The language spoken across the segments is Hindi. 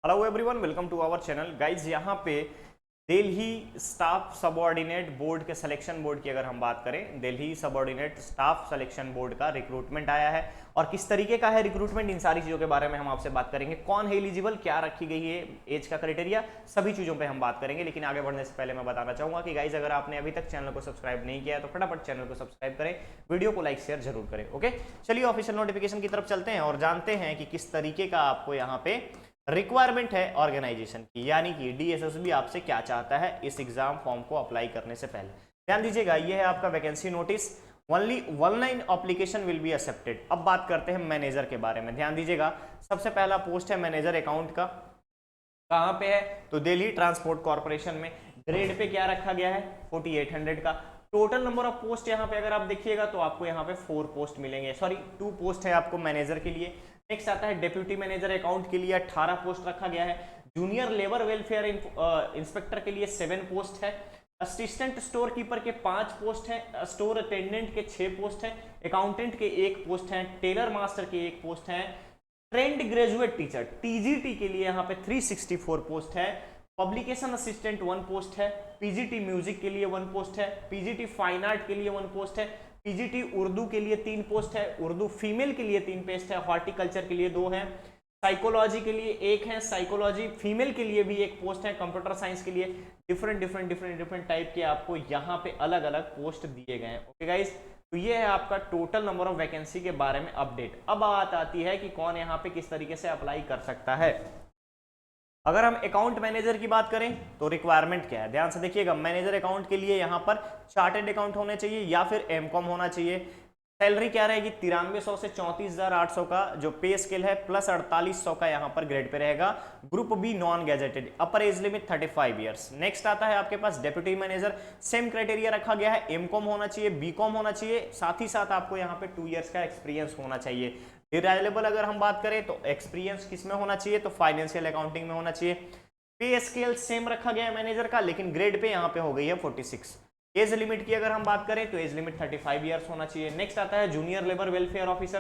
Hello everyone, welcome to our channel guys. यहाँ पे दिल्ली स्टाफ सबऑर्डिनेट बोर्ड के सिलेक्शन बोर्ड की अगर हम बात करें, Delhi subordinate staff selection board का रिक्रूटमेंट आया है और किस तरीके का है रिक्रूटमेंट, इन सारी चीज़ों के बारे में हम आपसे बात करेंगे। कौन है एलिजिबल, क्या रखी गई है एज का क्राइटेरिया, सभी चीज़ों पे हम बात करेंगे। लेकिन आगे बढ़ने से पहले मैं बताना चाहूँगा कि गाइज अगर आपने अभी तक चैनल को सब्सक्राइब नहीं किया है तो फटाफट चैनल को सब्सक्राइब करें, वीडियो को लाइक शेयर जरूर करें। ओके, चलिए ऑफिशियल नोटिफिकेशन की तरफ चलते हैं और जानते हैं कि किस तरीके का आपको यहाँ पे रिक्वायरमेंट है ऑर्गेनाइजेशन की, यानी कि डीएसएसबी आपसे क्या चाहता है इस एग्जाम फॉर्म को अप्लाई करने से पहले। ध्यान दीजिएगा, ये है आपका vacancy notice. Only online application will be accepted. अब बात करते हैं मैनेजर के बारे में। ध्यान दीजिएगा, सबसे पहला पोस्ट है मैनेजर अकाउंट का। कहाँ पे है तो दिल्ली ट्रांसपोर्ट कॉर्पोरेशन में। ग्रेड पे क्या रखा गया है 4800 का। टोटल नंबर ऑफ पोस्ट यहाँ पे अगर आप देखिएगा तो आपको यहाँ पे 4 पोस्ट मिलेंगे, सॉरी 2 पोस्ट है आपको मैनेजर के लिए। नेक्स्ट आता है डेप्यूटी मैनेजर अकाउंट के लिए 18 पोस्ट रखा गया है। जूनियर लेबर वेलफेयर इंस्पेक्टर के लिए 7 पोस्ट है। असिस्टेंट स्टोर कीपर के 5 पोस्ट है। स्टोर अटेंडेंट के 6 पोस्ट है। अकाउंटेंट के 1 पोस्ट है। टेलर मास्टर के 1 पोस्ट है। ट्रेंड ग्रेजुएट टीचर टीजीटी के लिए यहाँ पे 364 पोस्ट है। पब्लिकेशन असिस्टेंट 1 पोस्ट है। पीजीटी म्यूजिक के लिए 1 पोस्ट है। पीजीटी फाइन आर्ट के लिए 1 पोस्ट है। पीजीटी उर्दू के लिए 3 पोस्ट है। उर्दू फीमेल के लिए 3 पोस्ट है। हॉर्टिकल्चर के लिए 2 है। साइकोलॉजी के लिए 1 है। साइकोलॉजी फीमेल के लिए भी 1 पोस्ट है। कंप्यूटर साइंस के लिए डिफरेंट टाइप के आपको यहाँ पे अलग अलग पोस्ट दिए गए हैं। ओके गाइस, तो ये है आपका टोटल नंबर ऑफ वैकेंसी के बारे में अपडेट। अब बात आती है कि कौन यहाँ पे किस तरीके से अप्लाई कर सकता है। अगर हम अकाउंट मैनेजर की बात करें तो रिक्वायरमेंट क्या है, ध्यान से देखिएगा। मैनेजर अकाउंट के लिए यहाँ पर चार्टेड अकाउंट होने चाहिए या फिर एमकॉम होना चाहिए। सैलरी क्या रहेगी 9300 से 34,800 का जो पे स्केल है, प्लस 4800 का यहाँ पर ग्रेड पे रहेगा। Group B non gazetted. Upper age limit 35 years. Next आता है आपके पास डेप्यूटी मैनेजर। सेम क्राइटेरिया रखा गया है, एमकॉम होना चाहिए, बीकॉम होना चाहिए, साथ ही साथ आपको यहाँ पे 2 ईयर्स का एक्सपीरियंस होना चाहिए। डिराइलेबल अगर हम बात करें तो एक्सपीरियंस किस में होना चाहिए तो फाइनेंशियल अकाउंटिंग में होना चाहिए। पे स्केल सेम रखा गया है मैनेजर का, लेकिन ग्रेड पे यहाँ पे हो गई है 46। एज लिमिट की अगर हम बात करें तो एज लिमिट 35 ईयर्स होना चाहिए। नेक्स्ट आता है जूनियर लेबर वेलफेयर ऑफिसर।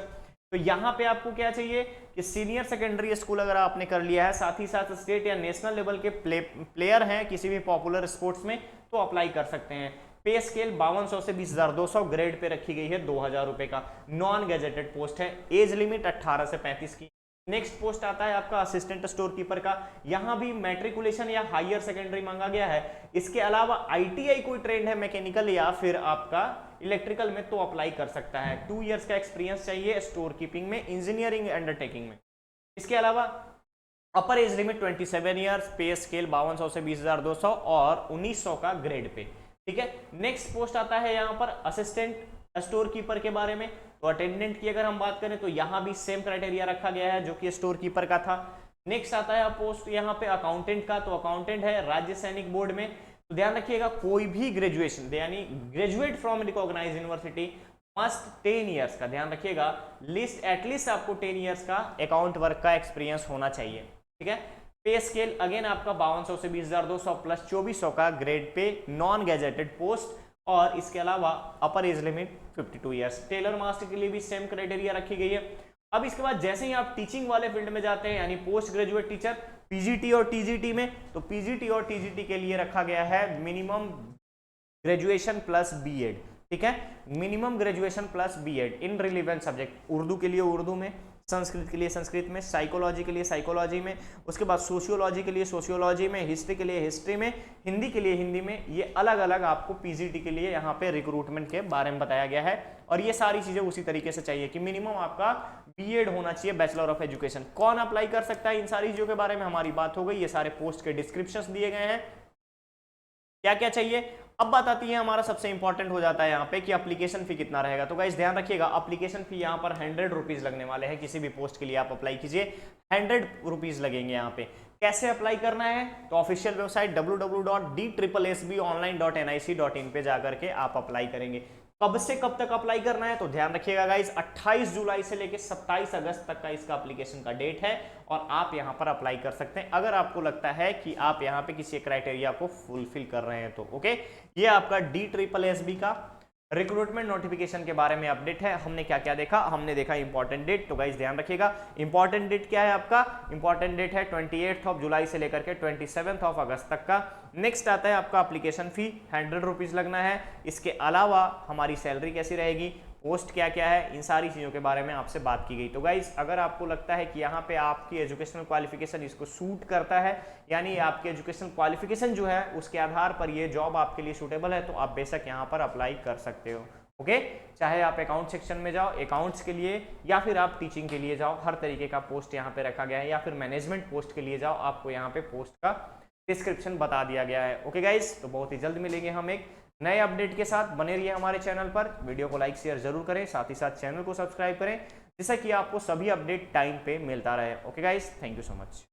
तो यहाँ पे आपको क्या चाहिए कि सीनियर सेकेंडरी स्कूल अगर आपने कर लिया है, साथ ही साथ स्टेट या नेशनल लेवल के प्लेयर हैं किसी भी पॉपुलर स्पोर्ट्स में, तो अप्लाई कर सकते हैं। पे स्केल 5200 से 20,200, ग्रेड पे रखी गई है 2000 रुपए का। नॉन गैजेटेड पोस्ट है। एज लिमिट 18 से 35 की। नेक्स्ट पोस्ट आता है आपका असिस्टेंट स्टोर कीपर का। यहां भी मैट्रिकुलेशन या हायर सेकेंडरी मांगा गया है। इसके अलावा आईटीआई कोई ट्रेंड है मैकेनिकल या फिर आपका इलेक्ट्रिकल में तो अप्लाई कर सकता है। 2 इयर्स का एक्सपीरियंस चाहिए स्टोर कीपिंग में, इंजीनियरिंग अंडरटेकिंग में। इसके अलावा अपर एज लिमिट 27 ईयर्स, पे स्केल 5200 से 20,200 और 1900 का ग्रेड पे। ठीक है, नेक्स्ट पोस्ट आता है यहाँ पर असिस्टेंट स्टोर कीपर के बारे में। तो अटेंडेंट की अगर हम बात करें तो यहाँ भी सेम क्राइटेरिया रखा गया है जो कि स्टोर कीपर का था। नेक्स्ट आता है पोस्ट यहाँ पे अकाउंटेंट का। तो अकाउंटेंट है राज्य सैनिक बोर्ड में। तो ध्यान रखिएगा, कोई भी ग्रेजुएशन यानी graduate from recognise university must 10 years का, ध्यान रखिएगा, लिस्ट एटलीस्ट आपको 10 ईयर्स का अकाउंट वर्क का एक्सपीरियंस होना चाहिए। ठीक है, पे स्केल अगेन आपका 5200 से 20,200 प्लस 2400 का grade pay, non gazetted post. और इसके अलावा अपर age limit 52 years. Tailor master के लिए भी सेम क्राइटेरिया रखी गई है। अब इसके बाद जैसे ही आप टीचिंग वाले फील्ड में जाते हैं, यानी पोस्ट ग्रेजुएट टीचर पीजीटी और टीजीटी में, तो पीजीटी और टीजीटी के लिए रखा गया है मिनिमम ग्रेजुएशन प्लस बीएड। ठीक है, minimum graduation plus BEd in relevant subject. Urdu के लिए उर्दू में, संस्कृत के लिए संस्कृत में, साइकोलॉजी के लिए साइकोलॉजी में, उसके बाद सोशियोलॉजी के लिए सोशियोलॉजी में, हिस्ट्री के लिए हिस्ट्री में, हिंदी के लिए हिंदी में। ये अलग अलग आपको पीजीटी के लिए यहाँ पे रिक्रूटमेंट के बारे में बताया गया है। और ये सारी चीजें उसी तरीके से चाहिए कि मिनिमम आपका बीएड होना चाहिए, बैचलर ऑफ एजुकेशन। कौन अप्लाई कर सकता है, इन सारी चीजों के बारे में हमारी बात हो गई। ये सारे पोस्ट के डिस्क्रिप्शन दिए गए हैं, क्या क्या चाहिए। अब बात आती है हमारा सबसे इंपॉर्टेंट हो जाता है यहाँ पे कि एप्लीकेशन फी कितना रहेगा। तो गाइस ध्यान रखिएगा, एप्लीकेशन फी यहाँ पर 100 रुपीज लगने वाले हैं। किसी भी पोस्ट के लिए आप अप्लाई कीजिए, 100 रुपीज लगेंगे यहाँ पे। कैसे अप्लाई करना है तो ऑफिशियल वेबसाइट www.dssbonline.nic.in पे जाकर के आप अप्लाई करेंगे। कब से कब तक अप्लाई करना है तो ध्यान रखिएगा गाइस, 28 जुलाई से लेकर 27 अगस्त तक का इसका एप्लीकेशन का डेट है और आप यहां पर अप्लाई कर सकते हैं अगर आपको लगता है कि आप यहां पे किसी क्राइटेरिया को फुलफिल कर रहे हैं तो। ओके, ये आपका DSSB का रिक्रूटमेंट नोटिफिकेशन के बारे में अपडेट है। हमने क्या क्या देखा, हमने देखा इंपॉर्टेंट डेट। तो गाइज ध्यान रखिएगा, इंपॉर्टेंट डेट क्या है आपका, इंपॉर्टेंट डेट है 28 जुलाई से लेकर के 27 अगस्त तक का। नेक्स्ट आता है आपका एप्लीकेशन फी 100 रुपीज़ लगना है। इसके अलावा हमारी सैलरी कैसी रहेगी, पोस्ट क्या क्या है, इन सारी चीज़ों के बारे में आपसे बात की गई। तो गाइज अगर आपको लगता है कि यहाँ पे आपकी एजुकेशनल क्वालिफिकेशन इसको सूट करता है, यानी आपकी एजुकेशनल क्वालिफिकेशन जो है उसके आधार पर ये जॉब आपके लिए सूटेबल है, तो आप बेशक यहाँ पर अप्लाई कर सकते हो। ओके, चाहे आप अकाउंट सेक्शन में जाओ अकाउंट्स के लिए, या फिर आप टीचिंग के लिए जाओ, हर तरीके का पोस्ट यहाँ पे रखा गया है, या फिर मैनेजमेंट पोस्ट के लिए जाओ, आपको यहाँ पे पोस्ट का डिस्क्रिप्शन बता दिया गया है। ओके गाइज, तो बहुत ही जल्द मिलेंगे हम एक नए अपडेट के साथ। बने रहिए हमारे चैनल पर, वीडियो को लाइक शेयर जरूर करें, साथ ही साथ चैनल को सब्सक्राइब करें, जिससे कि आपको सभी अपडेट टाइम पे मिलता रहे। Okay guys, thank you so much.